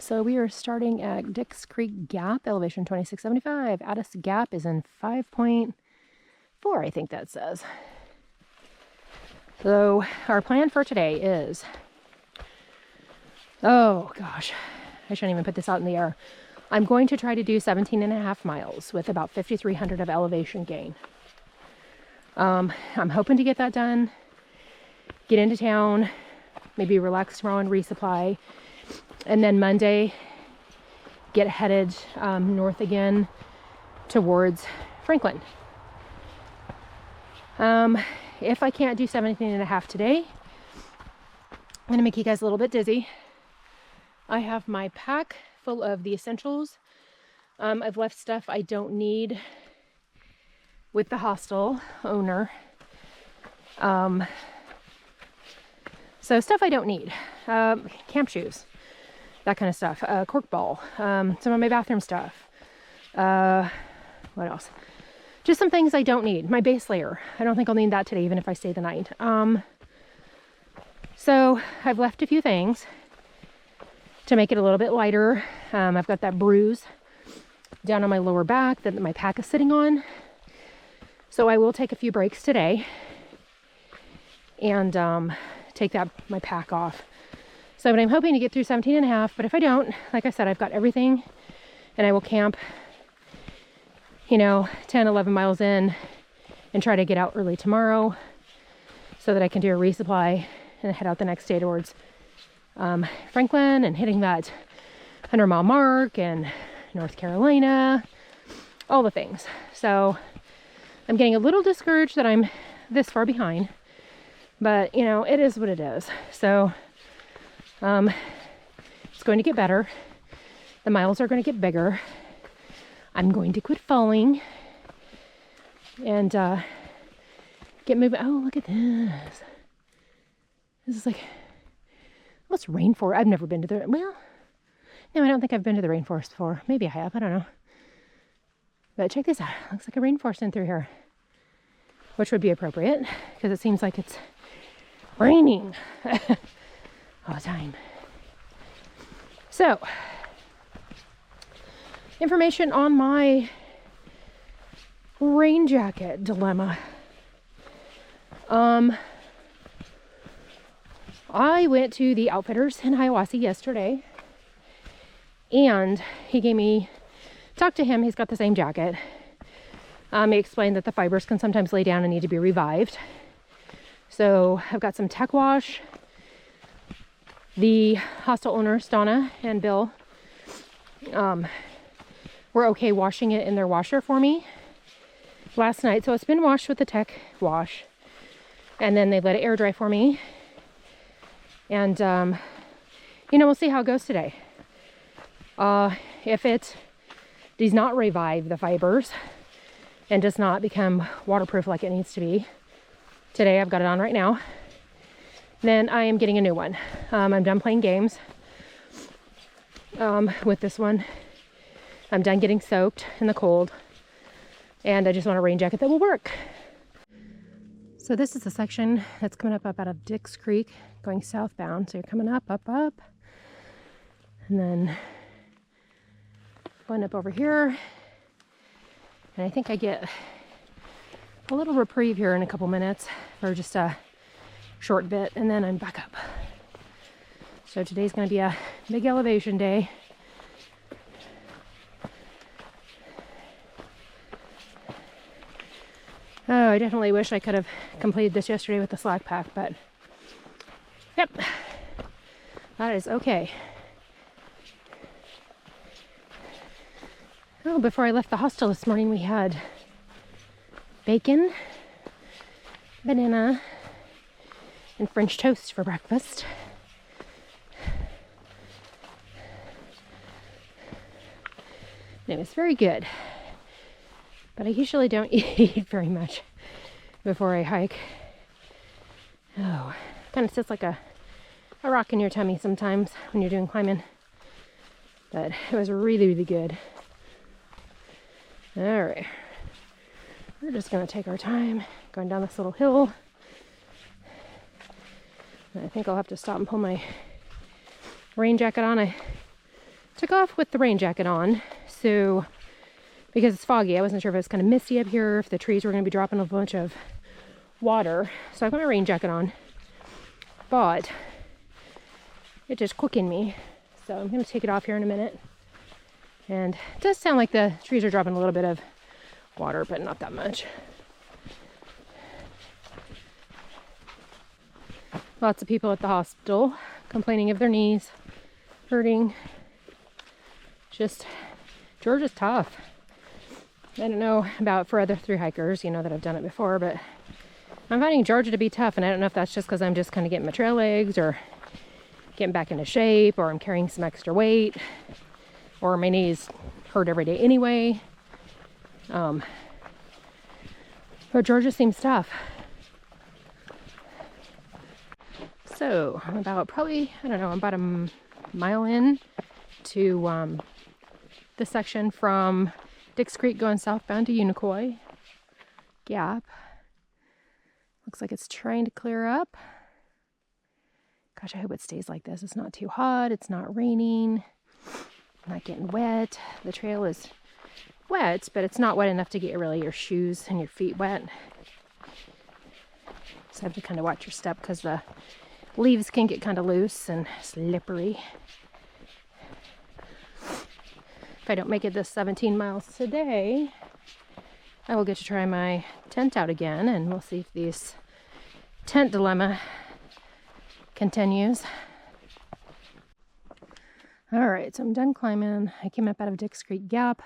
So we are starting at Dix Creek Gap, elevation 2675. Addis Gap is in 5.4, I think that says. So our plan for today is, oh gosh, I shouldn't even put this out in the air. I'm going to try to do 17.5 miles with about 5,300 of elevation gain. I'm hoping to get that done, get into town, maybe relax tomorrow and resupply. And then Monday, get headed north again towards Franklin. If I can't do 17.5 today, I'm going to make you guys a little bit dizzy. I have my pack full of the essentials. I've left stuff I don't need with the hostel owner. So stuff I don't need. Camp shoes. That kind of stuff. Cork ball. Some of my bathroom stuff. What else? Just some things I don't need. My base layer. I don't think I'll need that today, even if I stay the night. So I've left a few things to make it a little bit lighter. I've got that bruise down on my lower back that my pack is sitting on. So I will take a few breaks today and take my pack off. So, but I'm hoping to get through 17.5, but if I don't, like I said, I've got everything, and I will camp, 10, 11 miles in and try to get out early tomorrow so that I can do a resupply and head out the next day towards Franklin and hitting that 100-mile mark and North Carolina, all the things. So I'm getting a little discouraged that I'm this far behind, but it is what it is. So it's going to get better. The miles are going to get bigger. I'm going to quit falling and get moving. Oh, look at this. This is like, what's rainforest? I've never been to the, well, no, I don't think I've been to the rainforest before. Maybe I have, I don't know. But check this out. Looks like a rainforest in through here, which would be appropriate because it seems like it's raining all the time. So, information on my rain jacket dilemma. I went to the Outfitters in Hiawassee yesterday, and he talked to him, he's got the same jacket. He explained that the fibers can sometimes lay down and need to be revived. So I've got some tech wash. The hostel owners, Donna and Bill, were okay washing it in their washer for me last night. So it's been washed with the tech wash, and then they let it air dry for me. And, we'll see how it goes today. If it does not revive the fibers and does not become waterproof like it needs to be, today I've got it on right now, then I am getting a new one. I'm done playing games with this one. I'm done getting soaked in the cold, and I just want a rain jacket that will work. So this is the section that's coming up out of Dix Creek, going southbound. So you're coming up, and then going up over here. And I think I get a little reprieve here in a couple minutes for just a short bit, and then I'm back up. So today's going to be a big elevation day. Oh, I definitely wish I could have completed this yesterday with the slack pack, but yep, that is okay. Oh, before I left the hostel this morning, we had bacon, banana, and French toast for breakfast. And it was very good. But I usually don't eat very much before I hike. Oh, kind of sits like a rock in your tummy sometimes when you're doing climbing. But it was really, really good. All right. We're just going to take our time going down this little hill. And I think I'll have to stop and pull my rain jacket on. I took off with the rain jacket on, so because it's foggy, I wasn't sure if it was kind of misty up here, if the trees were going to be dropping a bunch of water. So I got my rain jacket on, but it just quickened me. So I'm going to take it off here in a minute. And it does sound like the trees are dropping a little bit of water, but not that much. Lots of people at the hospital complaining of their knees hurting. Just, Georgia's tough. I don't know about for other thru hikers, you know, that have done it before, but I'm finding Georgia to be tough, and I don't know if that's just because I'm just kind of getting my trail legs or getting back into shape, or I'm carrying some extra weight, or my knees hurt every day anyway. But Georgia seems tough. So I'm about probably, I don't know, I'm about a mile in to the section from Dix Creek going southbound to Unicoi Gap. Looks like it's trying to clear up. Gosh, I hope it stays like this. It's not too hot. It's not raining. I'm not getting wet. The trail is wet, but it's not wet enough to get really your shoes and your feet wet. So I have to kind of watch your step because the leaves can get kind of loose and slippery. If I don't make it this 17 miles today, I will get to try my tent out again, and we'll see if this tent dilemma continues. All right, so I'm done climbing. I came up out of Dix Creek Gap.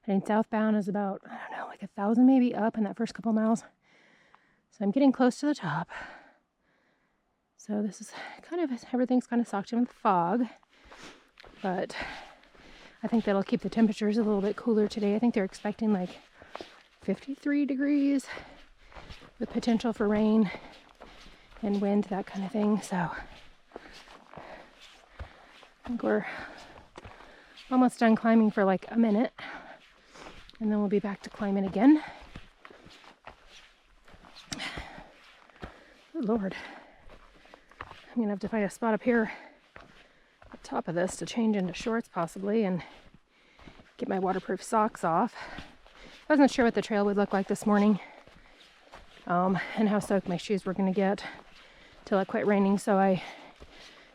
Heading southbound is about, I don't know, like 1,000 maybe up in that first couple miles. So I'm getting close to the top. So this is kind of, everything's kind of socked in with fog, but I think that'll keep the temperatures a little bit cooler today. I think they're expecting like 53 degrees with potential for rain and wind, that kind of thing. So I think we're almost done climbing for like a minute, and then we'll be back to climbing again. Good Lord. I'm gonna have to find a spot up here at the top of this to change into shorts possibly and get my waterproof socks off. I wasn't sure what the trail would look like this morning, and how soaked my shoes were gonna get till it quit raining, so I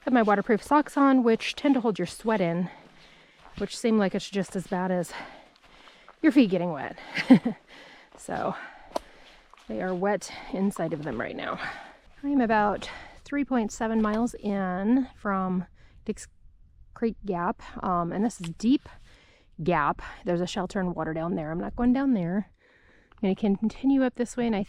have my waterproof socks on, which tend to hold your sweat in, which seem like it's just as bad as your feet getting wet. So they are wet inside of them right now. I'm about 3.7 miles in from Dix Creek Gap, and this is Deep Gap. There's a shelter and water down there. I'm not going down there. I'm going to continue up this way, and I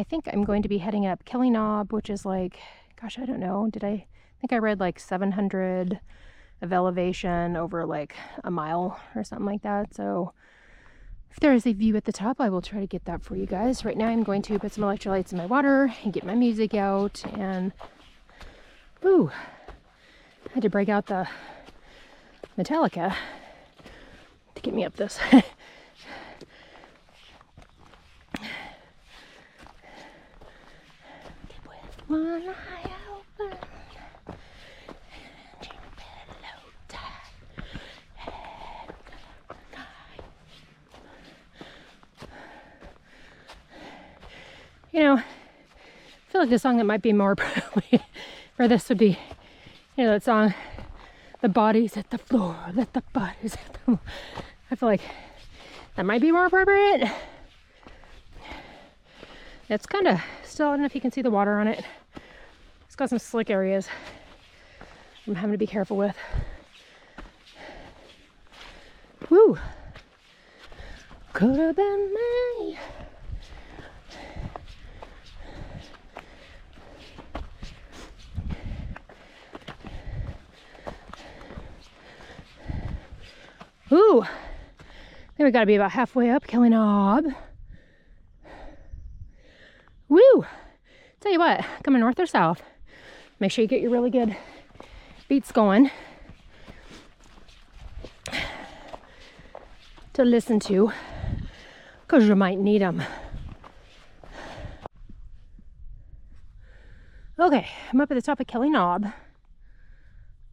think I'm going to be heading up Kelly Knob, which is like, gosh, I don't know. I think I read like 700 of elevation over like a mile or something like that. So if there is a view at the top, I will try to get that for you guys. Right now I'm going to put some electrolytes in my water and get my music out, and ooh, I had to break out the Metallica to get me up this. With one eye open. You know, I feel like the song that might be more appropriate for this would be, you know, that song, "The Bodies at the Floor, Let the Bodies at the Floor." I feel like that might be more appropriate. It's kind of still, I don't know if you can see the water on it. It's got some slick areas I'm having to be careful with. Woo! Could have been me. Ooh, I think we gotta be about halfway up Kelly Knob. Woo! Tell you what, coming north or south, make sure you get your really good beats going to listen to, because you might need them. Okay, I'm up at the top of Kelly Knob.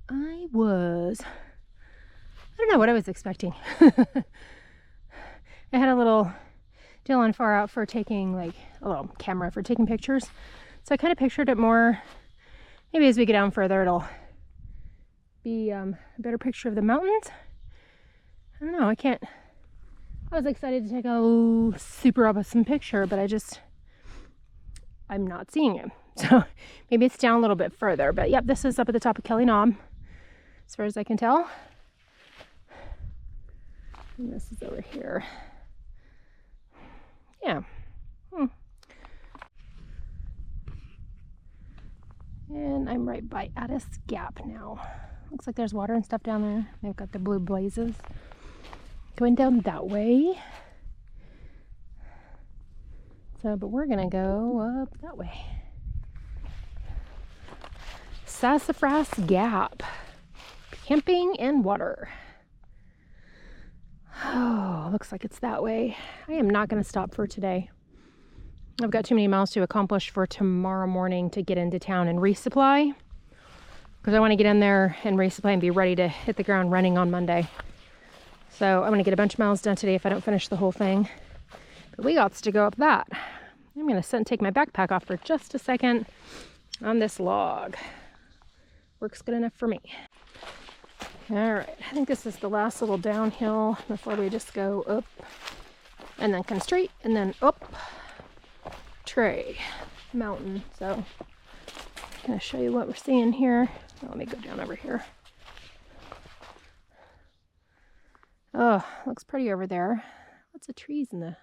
I was don't know what I was expecting. I had a little deal on Far Out for taking, like, a little camera for taking pictures. So I kind of pictured it more, maybe as we get down further, it'll be a better picture of the mountains. I don't know, I was excited to take a super awesome picture, but I'm not seeing it. So maybe it's down a little bit further, but yep, this is up at the top of Kelly Knob, as far as I can tell. And this is over here. Yeah. And I'm right by Addis Gap now. Looks like there's water and stuff down there. They've got the blue blazes going down that way. So, but we're gonna go up that way. Sassafras Gap. Camping and water. Oh, looks like it's that way. I am not gonna stop for today. I've got too many miles to accomplish for tomorrow morning to get into town and resupply. Because I want to get in there and resupply and be ready to hit the ground running on Monday. So I'm going to get a bunch of miles done today if I don't finish the whole thing. But we got to go up that. I'm going to sit and take my backpack off for just a second on this log. Works good enough for me. All right, I think this is the last little downhill before we just go up and then come straight and then up Trey mountain. So I'm going to show you what we're seeing here. Let me go down over here. Oh, looks pretty over there. Lots of trees in the...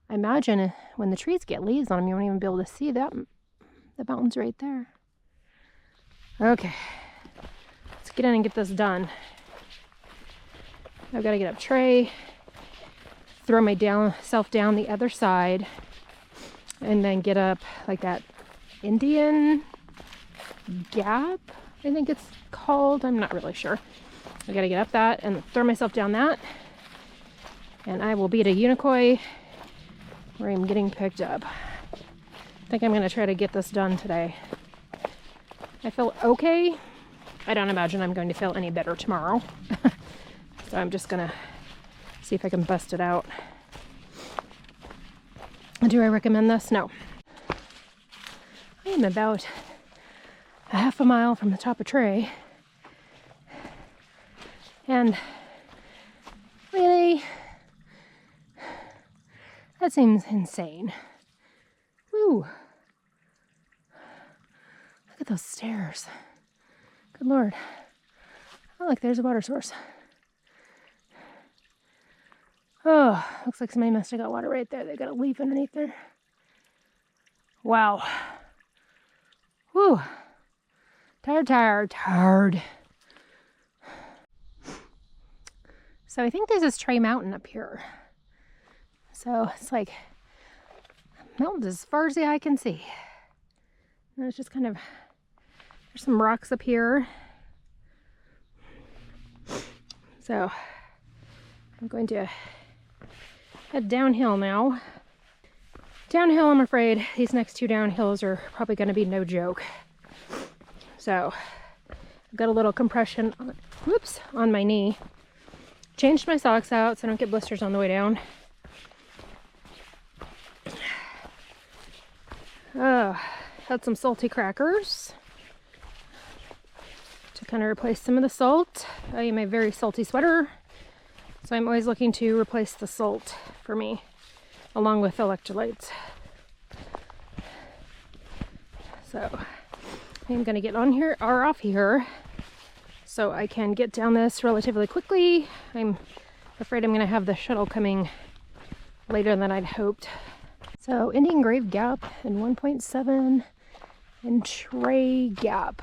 I imagine when the trees get leaves on them, you won't even be able to see that. The mountain's right there. Okay. Let's get in and get this done. I've got to get up Trey, throw myself down the other side, and then get up like that Indian Gap, I think it's called. I'm not really sure. I gotta get up that and throw myself down that, and I will be at a Unicoi where I'm getting picked up. I think I'm gonna try to get this done today. I feel okay. I don't imagine I'm going to feel any better tomorrow. So I'm just gonna see if I can bust it out. Do I recommend this? No. I am about a half a mile from the top of Trey. And really, that seems insane. Woo. Look at those stairs. Good Lord. Oh, look, there's a water source. Oh, looks like somebody must have got water right there. They got a leaf underneath there. Wow. Whew. Tired. So I think this is Trey Mountain up here. So it's like mountains as far as the eye can see. And it's just kind of, there's some rocks up here. So I'm going to head downhill now. Downhill, I'm afraid these next two downhills are probably going to be no joke. So I've got a little compression on my knee. Changed my socks out so I don't get blisters on the way down. Had some salty crackers to kind of replace some of the salt. I am a very salty sweater, so I'm always looking to replace the salt for me, along with electrolytes. So I'm going to get on here or off here so I can get down this relatively quickly. I'm afraid I'm going to have the shuttle coming later than I'd hoped. So Indian Grave Gap and 1.7 and Trey Gap.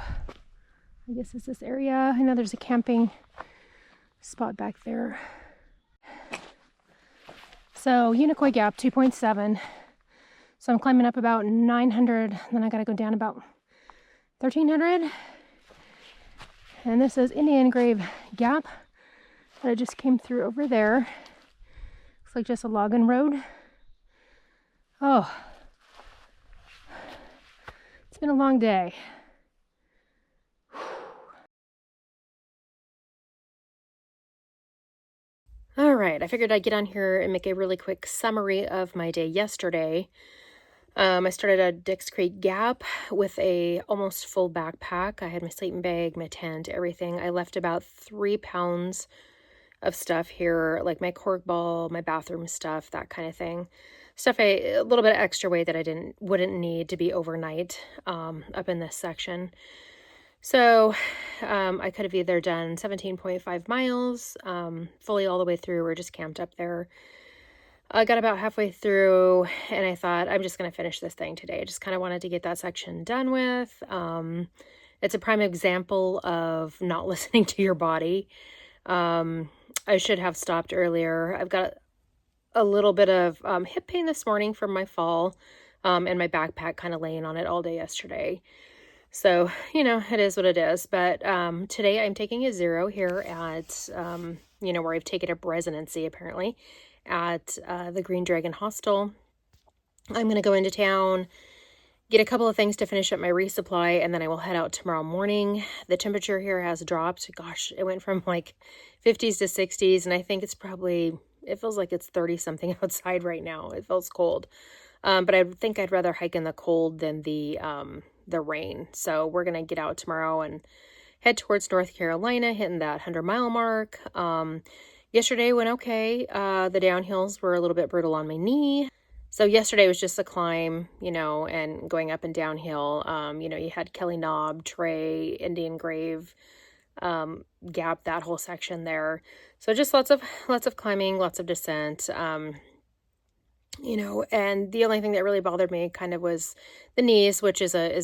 I guess it's this area. I know there's a camping spot back there. So Unicoi Gap 2.7. So I'm climbing up about 900, then I gotta go down about 1,300. And this is Indian Grave Gap that I just came through over there. Looks like just a logging road. Oh, it's been a long day. right, I figured I'd get on here and make a really quick summary of my day yesterday. I started at Dix Creek Gap with a almost full backpack. I had my sleeping bag, my tent, everything. I left about 3 pounds of stuff here, like my cork ball, my bathroom stuff, that kind of thing. Stuff a little bit of extra weight that I wouldn't need to be overnight up in this section. So I could have either done 17.5 miles fully all the way through or just camped up there. I got about halfway through and I thought, I'm just going to finish this thing today. I just kind of wanted to get that section done with. It's a prime example of not listening to your body. I should have stopped earlier. I've got a little bit of hip pain this morning from my fall and my backpack kind of laying on it all day yesterday. So, you know, it is what it is. But today I'm taking a 0 here at, where I've taken up residency apparently at the Green Dragon Hostel. I'm going to go into town, get a couple of things to finish up my resupply, and then I will head out tomorrow morning. The temperature here has dropped. Gosh, it went from like 50s to 60s, and I think it feels like it's 30 something outside right now. It feels cold. But I think I'd rather hike in the cold than the rain. So we're going to get out tomorrow and head towards North Carolina, hitting that 100-mile mark. Yesterday went okay. The downhills were a little bit brutal on my knee. So yesterday was just a climb, and going up and downhill. You had Kelly Knob, Trey, Indian Grave, Gap, that whole section there. So just lots of climbing, lots of descent. And the only thing that really bothered me kind of was the knees, which is a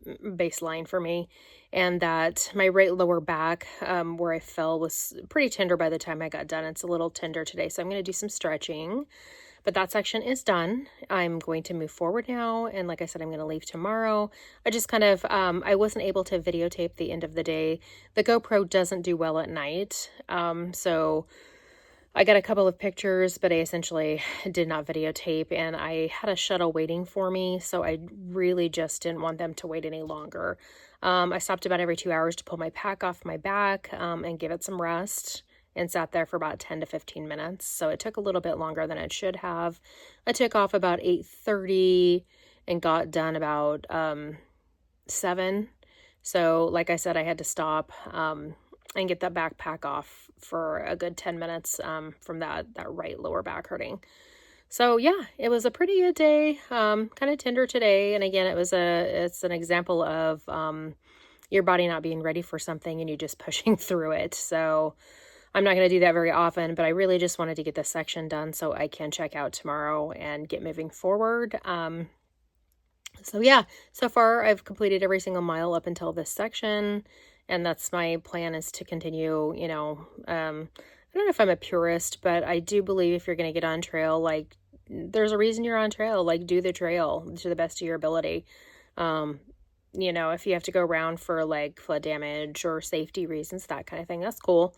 baseline for me. And that my right lower back, where I fell, was pretty tender by the time I got done. It's a little tender today, so I'm going to do some stretching. But that section is done. I'm going to move forward now. And like I said, I'm going to leave tomorrow. I just kind of, I wasn't able to videotape the end of the day. The GoPro doesn't do well at night. So I got a couple of pictures, but I essentially did not videotape. And I had a shuttle waiting for me. So I really just didn't want them to wait any longer. I stopped about every 2 hours to pull my pack off my back and give it some rest. And sat there for about 10 to 15 minutes. So it took a little bit longer than it should have. I took off about 8:30 and got done about 7. So like I said, I had to stop and get that backpack off for a good 10 minutes from that right lower back hurting. So yeah, it was a pretty good day, kind of tender today. And again, it's an example of your body not being ready for something and you just pushing through it. So I'm not going to do that very often, but I really just wanted to get this section done so I can check out tomorrow and get moving forward. So yeah, so far I've completed every single mile up until this section, and that's my plan, is to continue, I don't know if I'm a purist, but I do believe if you're going to get on trail, like, there's a reason you're on trail, like, do the trail to the best of your ability. If you have to go around for like flood damage or safety reasons, that kind of thing, that's cool.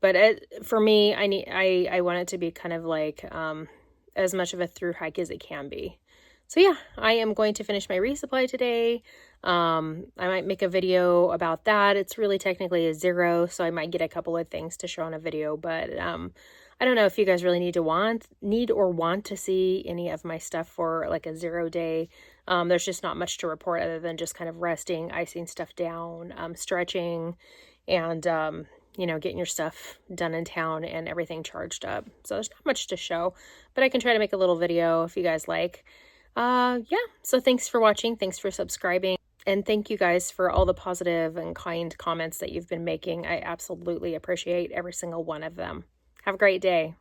But for me, I want it to be kind of like as much of a through hike as it can be. So yeah, I am going to finish my resupply today. I might make a video about that. It's really technically a 0, so I might get a couple of things to show on a video. But I don't know if you guys really need or want to see any of my stuff for like a 0 day. There's just not much to report other than just kind of resting, icing stuff down, stretching, and getting your stuff done in town and everything charged up. So there's not much to show, but I can try to make a little video if you guys like. So thanks for watching. Thanks for subscribing. And thank you guys for all the positive and kind comments that you've been making. I absolutely appreciate every single one of them. Have a great day.